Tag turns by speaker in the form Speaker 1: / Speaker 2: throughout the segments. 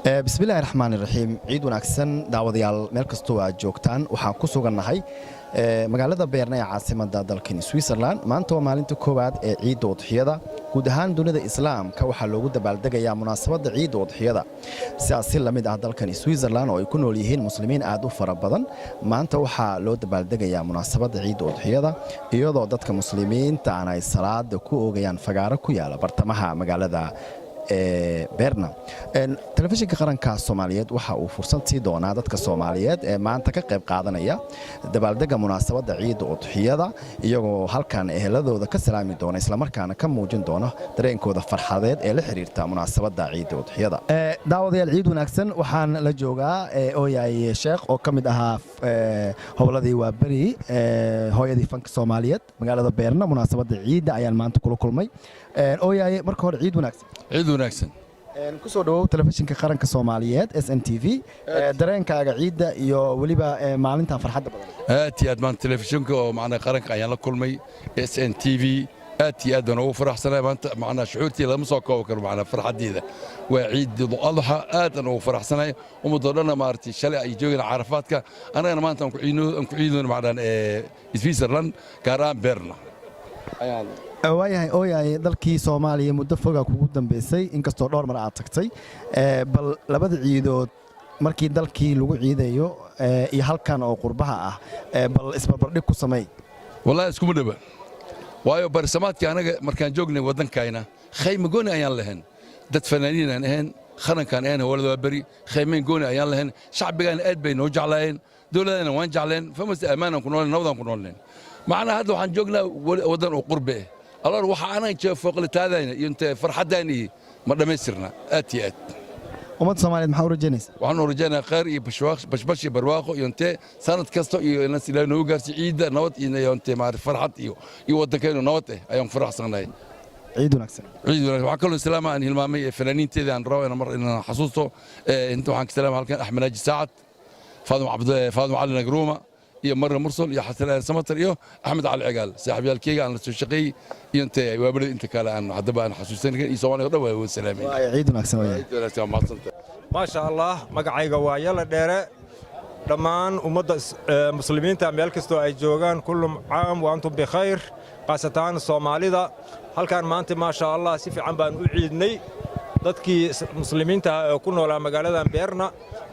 Speaker 1: بسم الله الرحمن الرحيم عيد وناكسن داوديال meel kasta oo aad joogtaan waxaan ku sugannahay magaalada Beerna ee caasimadda dalka Switzerland maanta waa maalinta koowaad ee ciidda udxiyada guud ahaan dunida islaamka waxa loogu dabaaldegayaa munaasabadda ciidda udxiyada sidaas la mid ah dalka Switzerland oo ay ku nool yihiin muslimiin aad u fara badan maanta waxa loo dabaaldegayaa munaasabadda ciidda udxiyada iyadoo dadka muslimiinta ay salaad ku oogayaan fagaaro ku yaala bartamaha magaalada Beerna telefishinka qaranka Soomaaliyeed waxa uu fursad sii doonaa dadka Soomaaliyeed ee maanta ka qayb qaadanaya dabaaldega munaasabadda ciidda udxiyada iyagoo halkan eheladooda ka salaami doona isla markaana ka muujin doona dareenkooda farxadeed ee la xiriirta munaasabadda ciidda udxiyada daawadayaal ciid wanaagsan waxaan la joogaa ooyay sheekh oo kamid ahaa howladii waa bari hooyadii fanka Soomaaliyeed magaalada Beerna munaasabadda ciidda ayaan maanta kula kulmay ooyay marka hore ciid wanaagsan
Speaker 2: ciid wanaagsan
Speaker 1: ku soo dhawow telefishinka qaranka Soomaaliyeed SNTV dareenkaaga ciidda iyo waliba maalinta farxadda badan
Speaker 2: aad maanta telefishinka oo macna qaranka ayaan la kulmay SNTV aad baan ugu faraxsanahay maanta macna shucuurtii lama soo koobo karo macna farxadeeda waa ciid adha aad aan ugu faraxsanahay ummadana maartii shalay ay joogeen carafaadka anagana maanta aan ku ciidno macna Switzerland gaaraan Beerna ayaan
Speaker 1: waayahay ooyay dalkii Soomaaliya muddo foga kugu dambeysay inkastoo dhowr mar aad tagtay bal labada ciidood markii dalkii lagu ciidayo iyo halkan oo qurbaha ah bal isbarbardhig ku sameey
Speaker 2: wallahi isku midaba waayo barsamaadkii anaga markaan joognay wadankayna khayma gooni ayaan lahayn dad fanaaniin aan ahayn qarankan ayaan walada bari khaymayn gooni ayaan lahayn shacbigan aad bay noo jeclaayeen dawladana waan jecleen famas amaanan ku nool nabadaan ku nooleen macna hadda waxaan joognaa wadan oo qurbe الله waxa aan joogo fooqlitaadayna iyo inta farxadaani ma dhameystirna aad
Speaker 1: umad Soomaaliyeed maxaa u rajaynaysaa
Speaker 2: waxaan u rajaynayaa khayr iyo bashbash iyo barwaaqo iyo inta sanad kasta iyo inaan si loo gaarsi ciida nabad iyo inta maar farxad iyo wadankeenu nabad ayaan faraxsanahay
Speaker 1: ciid wanaagsan
Speaker 2: waxa kale salaam aan hilmaamay fanaaniinteeda aan raawo mar inaan xasuusto inta waxaan ka salaam halkan Axmed Naaji Saacad Faadum Cali Nagruma iyo marna mursal iyo xasan samatar iyo Axmed Cali Cigaal saaxiibaalkayga aan la soo shaqeeyay iyo inta waabada inta kale aan hadaba aan xasuusan iyo Soomaaliya dhaw waa salaamay
Speaker 1: ciid wanaagsan
Speaker 3: ma sha Allah magacayga waa yala dheere dhamaan ummadda muslimiinta meel kasto ay joogaan kullum caam wa antum bi khayr qaasatan Soomaalida halkan maanta ma sha Allah si fiican baan u ciidnay dadkii muslimiinta ku nool magaalada Beerna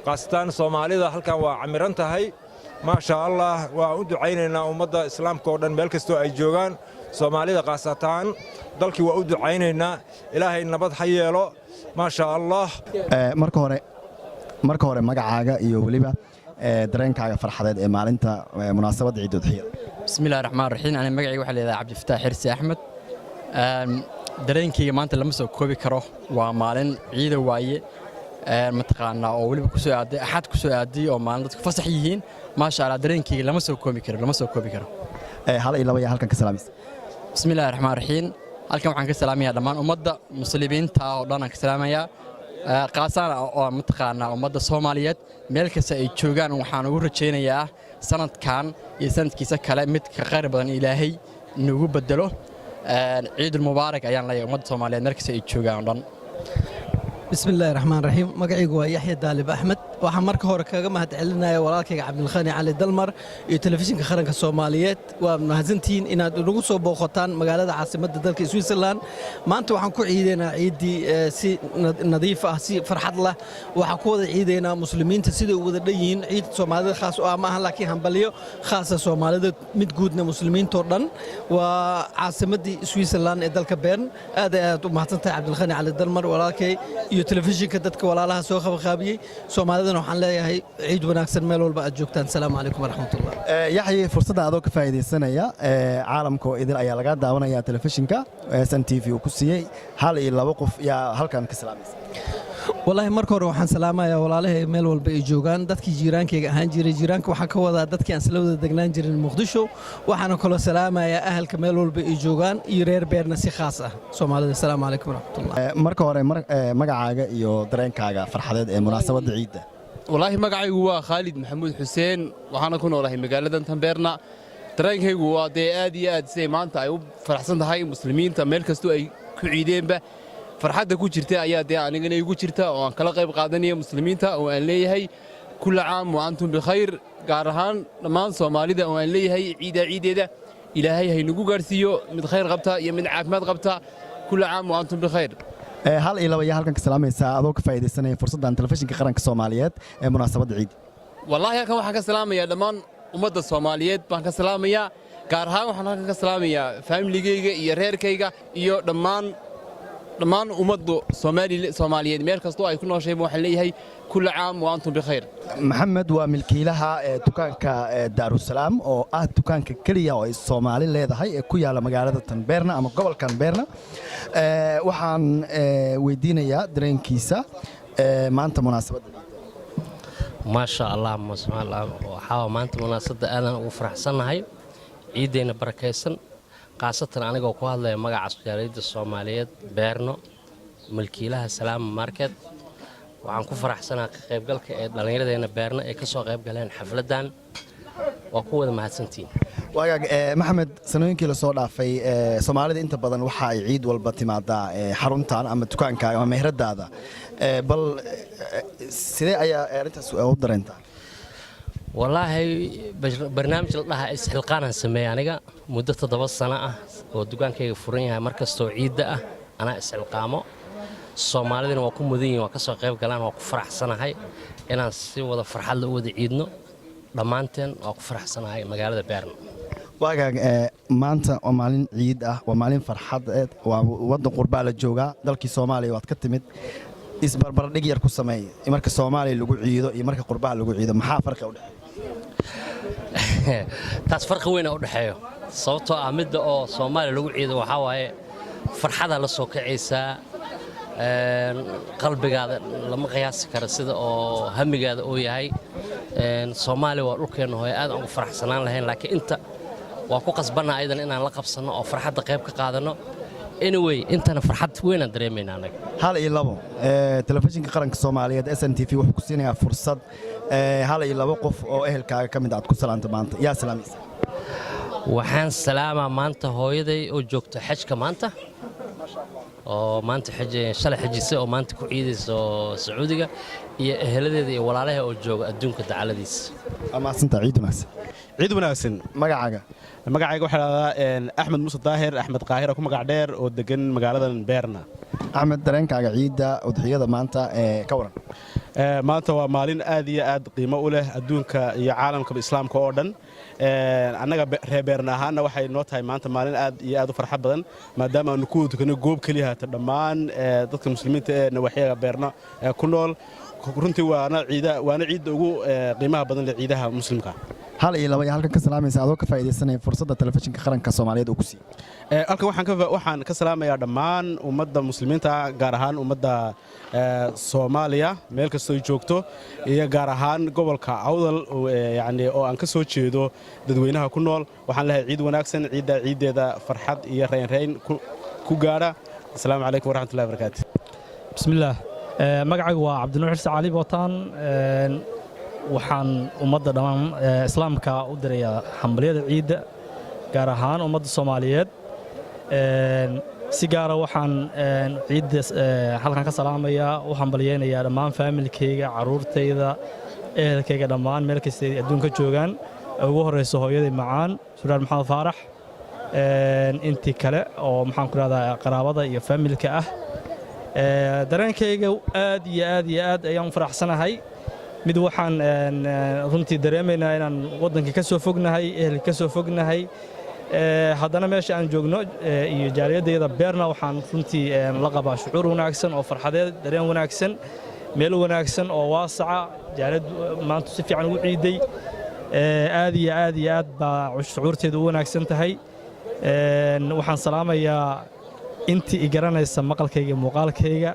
Speaker 3: qaasatan Soomaalida halkan waa camiran tahay ما شاء الله وأدعينا أمضى إسلام كودن ملكستو أي جوجان سوماليدا قاستان ضلكي وأدعينا إلهي النبض حيله ما شاء الله
Speaker 1: marka hore magacaaga iyo waliba dareenkaaga farxadeed ee maalinta munaasabadda ciid udxiyada
Speaker 4: bismillaahir rahmaanir rahiim ana magacayga waxa leeyahay Cabdi Fataax Xirsi Axmed dareenkayga maanta lama soo koobi karo waa maalin ciid waaye mataqaana oo waliba ku soo aaday axad ku soo aaday oo maalin dadku fasax yihiin ma sha Allah dareenkayga lama soo koobi karo
Speaker 1: hal iyo laba halkan ka salaamaysa
Speaker 4: bismillaahir rahmaanir rahiim halkan waxaan ka salaamayaa dhammaan ummadda muslimiinta oo dhan ka salaamayaa qaasana oo mataqaana ummadda Soomaaliyeed meel kasta ay joogaan waxaan ugu rajaynayaa sanadkan iyo sanadkiisa kale mid ka qayr badan Ilaahay nagu bedelo ciid mubaarak ayaan leeyahay ummadda Soomaaliyeed meel kasta ay joogaan dhan
Speaker 5: بسم الله الرحمن الرحيم مقعيق ويحيى دالب أحمد waxaan marka hore kaga mahad celinaya walaalkayga Cabdilkhani Cali Dalmar iyo telefishinka qaranka Soomaaliyeed waa mahadsantiin inaad ugu soo booqataan magaalada caasimadda dalka Switzerland maanta waxaan ku ciideynaa ciidii si nadiif ah si farxad leh waxaan ku wada ciideynaa muslimiinta sida u wada dhayiin ciid Soomaalida khaas oo ma aha laakiin hambaliyo khaas ah Soomaalida mid guudna muslimiinta oo dhan waa caasimadda Switzerland ee dalka Bern aad u mahadsantahay Cabdilkhani Cali Dalmar walaalkay iyo telefishinka dadka walaalaha soo qabanqaabiyay Soomaalida waxaan leeyahay ciid wanaagsan meel walba aad joogtaan salaamu calaykum waraxmatullah
Speaker 1: yaxye fursadda aad ka faa'iideysanaya caalamka idil ayaa laga daawanaya telefishinka SNTV uu ku siiyay hal iyo laba qof yaa halkan ka salaamaysa
Speaker 5: والله marka hore waxaan salaamayaa walaalahay meel walba ay joogaan dadkii jiiraankayga ahaan jiray jiiraanka waxa ka wada dadkii aan isla wada degnaan jirin Muqdisho waxaan kala salaamayaa ahalka meel walba ay joogaan iyo reer Beerna si khaas ah Soomaalida salaamu calaykum waraxmatullah
Speaker 1: marka hore magacaaga iyo dareenkaaga farxadeed ee munaasabadda ciidda
Speaker 6: والله magacaygu waa Khalid Maxamuud Xuseen waxaan ku noolahay magaalada Beerna dareenkaygu waa aad iyo aad si maanta ay u faraxsan tahay muslimiinta meel kasto ay ku ciideenba farxadda ku jirta ayaa dee anigana igu jirta oo aan kala qayb qaadanaya muslimiinta oo aan leeyahay kulla caam wa antum bikhayr gaar ahaan dhammaan soomaalida oo aan leeyahay ciideeda ilaahay haynagu gaarsiiyo mid khayr qabta iyo mid caafimaad qabta kulla caam wa antum bikhayr
Speaker 1: hal iyo laba ayaa halkan ka salaamaysaa adoo ka faa'iidaysanaya fursaddan telefishinka qaranka Soomaaliyeed ee munaasabadda ciid
Speaker 6: wallahi halkan waxaan ka salaamayaa dhammaan ummadda Soomaaliyeed baan ka salaamayaa gaar ahaan waxaan halkan ka salaamayaa familigeyga iyo reerkayga iyo dhammaan ummadda Soomaaliyeed meel kasta oo ay ku nooshahay waxaan leeyahay kulla caam wa antum bikhayr
Speaker 1: maxamed waa milkiilaha dukaanka Daarusalaam oo ah dukaanka kaliya oo ay Soomaali leedahay ee ku yaala magaalada Tanbeerna ama gobolkan Beerna waxaan weydiinayaa dareenkiisa maanta munaasabadda
Speaker 7: ما شاء الله ما شاء الله وحاول ما أنت مناسبة أنا وفرحسنا هاي عيدنا بركيسن قاصة أنا جو كهذا مجا عسكرية الصوماليات بيرنو ملكي لها سلام ماركت وعن كفرحسنا قيب قال كلانيرة دينا بيرنا إكسو قيب قالين حفلة دان وقوة مع سنتين
Speaker 1: واقع محمد سنوينكii la soo dhaafay Soomaalida inta badan waxa ay ciid walba timaada xaruntan ama dukaankaaga ama meheradaada bal sidee ayaa arintaas u dareenta
Speaker 7: والله برنامج الله إسحلقانا سمي أنا مدة 7 سنة ودكان كي فرنيها مركز توعيد أنا إسحلقامه الصوماليين وكم مدين وكسر قيب قلنا وكفرح سنة هاي أنا سوى فرح الله ودي عيدنا ضمانتين وكفرح سنة هاي مقالة بيرن
Speaker 1: واقع maanta oo maalin ciid ah waa maalin farxadeed waa wadan qurba la jooga dalkii Soomaaliya waad ka timid isbarbar dhig yar ku sameey marka Soomaaliya lagu ciido iyo marka qurba lagu ciido maxaa farqi u
Speaker 7: dhaxeeya taas farqi weyn u dhaxeeyo sababtoo ah midda oo Soomaaliya lagu ciido waxa waaye farxada la soo kacaysa qalbigaada lama qiyaasi karo sida oo hamigaada oo yahay Soomaaliya waa dhulkeena hooy aad ugu faraxsanaan lahayn laakiin inta waa ku qasbana aydan inaan la qabsano oo farxadda qayb ka qaadano anyway intana farxad weyn aan dareemayna anaga
Speaker 1: hal iyo labo telefishinka qaranka Soomaaliyeed SNTV wuxuu ku siinayaa fursad hal iyo labo qof oo ehelkaaga kamid ah ku salaanta maanta yaa salaamaysa
Speaker 7: waxaan salaamaa maanta hooyaday oo joogto xajka maanta oo maanta shalay xajisay oo maanta ku ciidayso Sacuudiga iyo eheladeeda iyo walaalaha oo jooga adduunka dacaladiisa
Speaker 1: ama santa ciid wanaagsan
Speaker 8: magacaaga waxa la Axmed Muuse Daahir Axmed Qaahir ku magac dheer oo degan magaalada Beerna
Speaker 1: Axmed dareenkaaga ciida udxiyada maanta ka waran
Speaker 8: maanta waa maalin aad iyo aad qiimo u leh adduunka iyo caalamka islaamka oo dhan annaga reer Beerna ahaana waxay noo tahay maanta maalin aad iyo aad u farxad badan maadaama aanu ku tukano goob kaliya ta dhammaan dadka muslimiinta ee nawaxiga Beerna ku nool runtii waana ciida ugu qiimaha badan ee ciidaha muslimka
Speaker 1: hal iyo laba halkan ka salaamaysa adoo ka faa'iideysanaya fursadda telefishinka qaranka Soomaaliyeed uu ku siiyay
Speaker 8: halkan waxaan ka salaamayaa dhammaan ummadda muslimiinta gaar ahaan ummadda Soomaaliya meel kasta ay joogto iyo gaar ahaan gobolka Awdal oo aan ka soo jeedo dadweynaha ku nool waxaan leeyahay ciid wanaagsan ciideeda farxad iyo reyn ku gaara assalaamu calaykum waraxmatullaahi wabarakaatuh
Speaker 9: bismillaah magacaygu waa Cabdinuur Xirsi Cali Bootaan waxaan ummadda dhammaan islaamka u dirayaa hambaliyada ciidda gaar ahaan ummadda Soomaaliyeed si gaar ah waxaan ciidda halkan ka salaamayaa u hambaliyeenayaa dhammaan familkayga caruurtayda ehelkayga dhammaan meel kasta ay adduunka joogaan ugu horeyso hooyaday macaan Suraal Maxamed Faarax intii kale oo maxaan ku raadaa qaraabada iyo familka ah dareenkayga aad iyo aad ayaan faraxsanahay mid waxaan runtii dareemaynaa inaan wadankii ka soo fognahay ehelka ka soo fognahay haddana meesha aan joogno iyo jaaliyaddeeda Beerna waxaan runtii la qabaa shucuur wanaagsan oo farxadeed dareen wanaagsan meel wanaagsan oo waasaca jaaliyad maanta si fiican ugu ciiday aad iyo aad baa shucuurteedu u wanaagsan tahay waxaan salaamayaa intii i garanaysa maqalkayga muuqaalkayga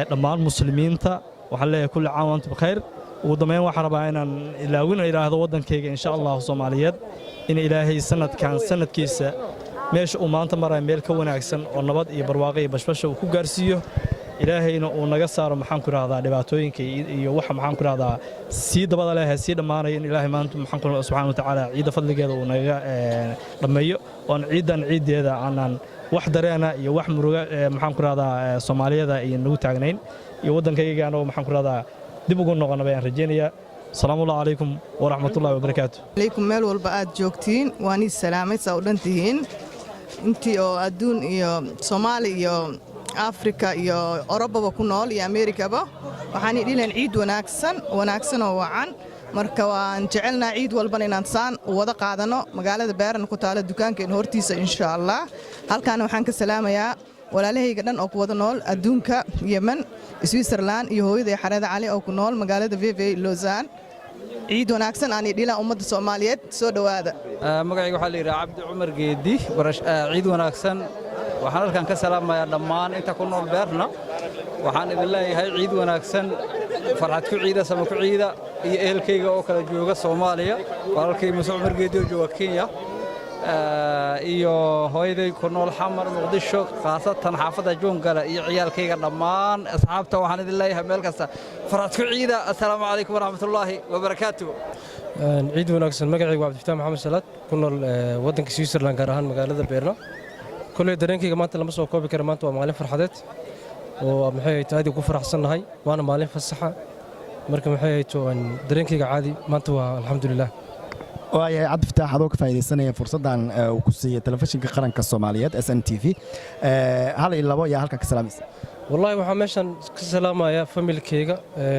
Speaker 9: dhammaan muslimiinta waxaan leeyahay kulli caam wa antum bikhayr ugu dambeyn waxaan rabaa inaan ilaawin ilaahdo wadankayga insha Allah Soomaaliyeed in ilaahay sanadkiisa meesha uu maanta maray meel ka wanaagsan oo nabad iyo barwaaqo iyo bashbasho uu ku gaarsiiyo ilaahayna uu naga saaro maxaan ku rahdaa dhibaatooyinka iyo waxa maxaan ku rahdaa sii dabada leh sii dhamaanaya in ilaahay maanta maxaan ku subxaanahu wa ta'aala ciida fadligeeda uu naga dhameeyo oo ciideeda aanan wax dareena iyo wax muruga maxaan ku rahdaa Soomaaliyada iyo nagu taagnayn iyo wadankayga anoo maxaan ku rahdaa dib ugu noqonaba aan rajeenaya السلام الله عليكم ورحمة الله وبركاته.
Speaker 10: عليكم مال والبعاد جوكتين واني السلامة سودنتين انتي او ادون يو صومالي يو افريكا يو اوروبا وكنول يو امريكا با وحاني ليلان عيد وناكسن ووعان marka waan jecelnaa ciid walba inaan saan wada qaadano magaalada Beeran ku taala dukaanka hortiisa insha Allah halkaan waxaan ka salaamayaa walaalahayga dhan oo ku wada nool adduunka Yemen Switzerland iyo hooyaday xarada Cali oo ku nool magaalada Vevey Lausanne ciid wanaagsan aan idila ummadda Soomaaliyeed soo dhawaada
Speaker 11: magacayga waxa la yiraahdaa Cabdi Cumar Geedi ciid wanaagsan waxaan halkaan ka salaamayaa dhammaan inta ku nool Beerna waxaan idin leeyahay ciid wanaagsan farxad ku ciida sama ku ciida iyo ehelkayga oo kala jooga Soomaaliya walaalkay Muuse Cumar Geedi oo jooga Kenya iyo hooyaday ku nool Xamar Muqdisho qaasatan xaafada Joongala iyo ciyaalkayga dhammaan asxaabta waxaan idin leeyahay meel kasta farxad ku ciida assalaamu calaykum waraxmatullaahi wabarakaatuh
Speaker 12: ciid wanaagsan magacaygu waa Cabdi Maxamed Salaad ku nool wadanka Switzerland gaar ahaan magaalada Beerna kulay dareenkayga maanta lama soo koobi karo maanta waa maalin farxadeed oo maxay tahay ku faraxsanahay waana maalin fasaxa marka maxay tahay dareenkayga caadi maanta waa alxamdulillah
Speaker 1: waayahay Cabdi Fataax adoo ka faa'iideysanaya fursadan uu ku siiyay telefishinka qaranka Soomaaliyeed SNTV hal iyo labo ya halka ka salaamaysa
Speaker 12: wallahi waxaan meeshan ka salaamayaa familkayga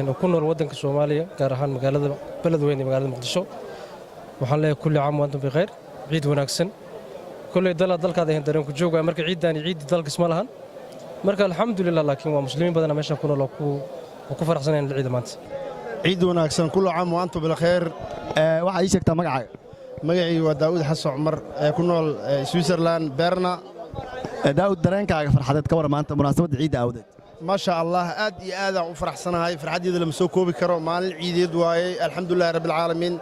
Speaker 12: oo ku nool wadanka Soomaaliya gaar ahaan magaalada Beledweyne magaalada Muqdisho waxaan leeyahay kulli caam wa antum bi khayr ciid wanaagsan kulli dalkaada ay dareen ku joogaa marka ciidani ciid dalka isma lahan marka alxamdulillah laakiin waa muslimiin badan meeshan ku nool oo ku faraxsanayaan ciid maanta
Speaker 13: ciid wanaagsan kullu caam wa antum bil khayr
Speaker 1: waxa ay sheegtaa magacaaga
Speaker 13: magacaygu waa Daawud Xasan Cumar ku nool Switzerland Beerna
Speaker 1: Daawud dareenkaaga farxadeed ka war maanta munaasabada ciid awdeed
Speaker 13: ma sha Allah aad iyo aad aan u faraxsanahay farxadeeda lama soo koobi karo maalin ciideed waaye alxamdulillah rabbil caalamiin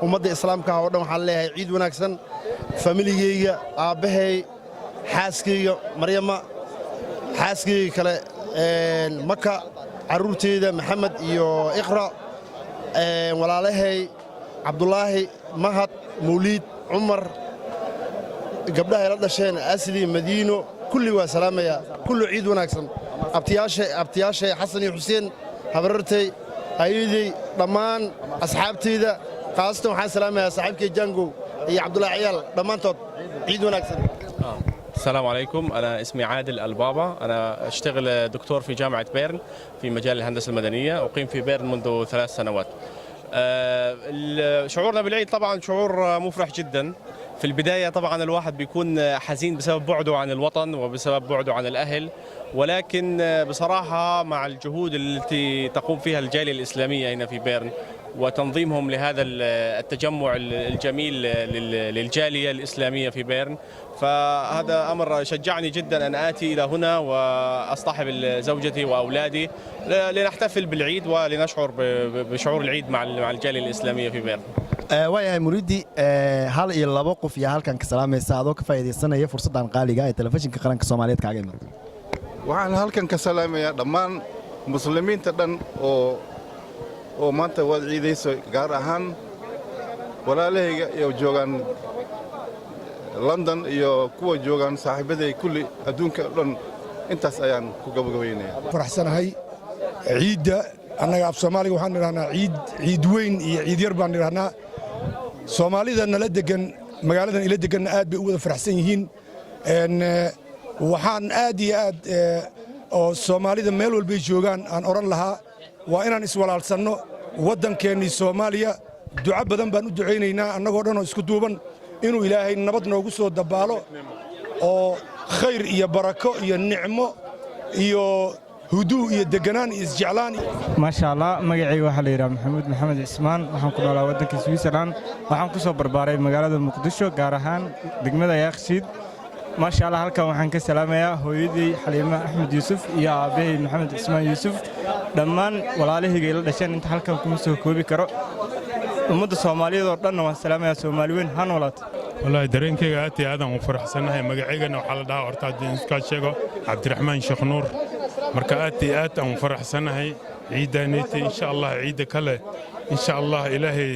Speaker 13: ummadda islaamka oo dhan waxaan leeyahay ciid wanaagsan familigeyga aabahay xaaskeyga Maryama xaaskeyga kale Maka caruurteeda Maxamed iyo Iqra walaalahay Abdullaahi Mahad Mawlid Umar gabdhaha la dhasheen Asli Madiino kulli waa salaamaya kullu ciid wanaagsan abtiyaashay Xasan iyo Xuseen habarartay ayidii dhammaan asxaabteeda qaasatan waxaan salaamayaa saaxiibkay Jango iyo Abdullaahi Ciyaal dhammaantood ciid wanaagsan
Speaker 14: السلام عليكم أنا اسمي عادل البابا أنا أشتغل دكتور في جامعة بيرن في مجال الهندسة المدنية أقيم في بيرن منذ 3 سنوات شعورنا بالعيد طبعا شعور مفرح جدا في البداية طبعا الواحد بيكون حزين بسبب بعده عن الوطن وبسبب بعده عن الأهل ولكن بصراحة مع الجهود التي تقوم فيها الجالية الإسلامية هنا في بيرن وتنظيمهم لهذا التجمع الجميل للجالية الإسلامية في بيرن فهذا أمر شجعني جدا أن آتي إلى هنا وأصطحب زوجتي وأولادي لنحتفل بالعيد ولنشعر بشعور العيد مع الجالية الإسلامية في بيرن
Speaker 1: waayahay muriidi hal iyo labo qof iyo halkan ka salaamaysa adoo ka faa'iideysanaya fursadan qaaliga ee telefishinka qaranka Soomaaliyeed kaaga imid
Speaker 15: waxaan halkan ka salaamayaa dhammaan muslimiinta dhan oo maanta wada ciidayso gaar ahaan walaalahayga iyo joogan London iyo kuwa joogan saaxiibaday kulli adduunka dhan intaas ayaan ku gabagabaynayaa
Speaker 16: faraxsanahay ciidda annaga af Soomaaliga waxaan nirahnaa ciid weyn iyo ciid yar baan nirahnaa Soomaalida nala degan magaaladan ila degan aad bay u wada faraxsan yihiin waxaan aad iyo aad oo Soomaalida meel walba ay joogaan aan oran lahaa waa inaan iswalaalsanno waddankeennii Soomaaliya duco badan baan u ducaynaynaa annagoo dhan oo isku duuban inuu ilaahay nabad noogu soo dabaalo oo khayr iyo barako iyo nicmo iyo huduu iyo deganaan iyo isjeclaan
Speaker 17: ما شاء الله magacayga waxa la yiraahdaa Maxamed Ismaan waxaan ku noolaa wadanka Switzerland waxaan ku soo barbaaray magaalada Muqdisho gaar ahaan degmada Yaaqshiid ما شاء الله halkan waxaan ka salaamayaa hooyadii Xaliima Axmed Yuusuf iyo aabahay Maxamed Ismaan Yuusuf dhammaan walaalahayga la dhasheen inta halkan kuma soo koobi karo ummadda Soomaaliyeed oo dhan waan salaamayaa Soomaali weyn han walaad
Speaker 18: والله dareenkayga aad iyo aad aan u faraxsanahay magaceygana waxa la dhahaa horta iska sheego Cabdiraxmaan Sheekh Nuur marka aad iyo aad aan faraxsanahay ciidaanayta insha Allah ciida kale insha Allah ilaahay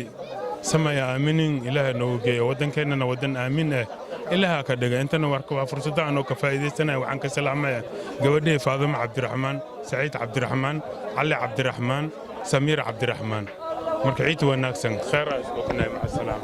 Speaker 18: samaya aaminin ilaahay noo geeyo waddankeennana waddan aamin ah ilaaha ka dhiga intana waa fursad aan oo ka faa'iideysanahay waxaan ka salaamayaa gabadhii Faadimo Cabdiraxmaan Saciid Cabdiraxmaan Cali Cabdiraxmaan Samiir Cabdiraxmaan marka ciid wanaagsan khayr isku qanay ma salaam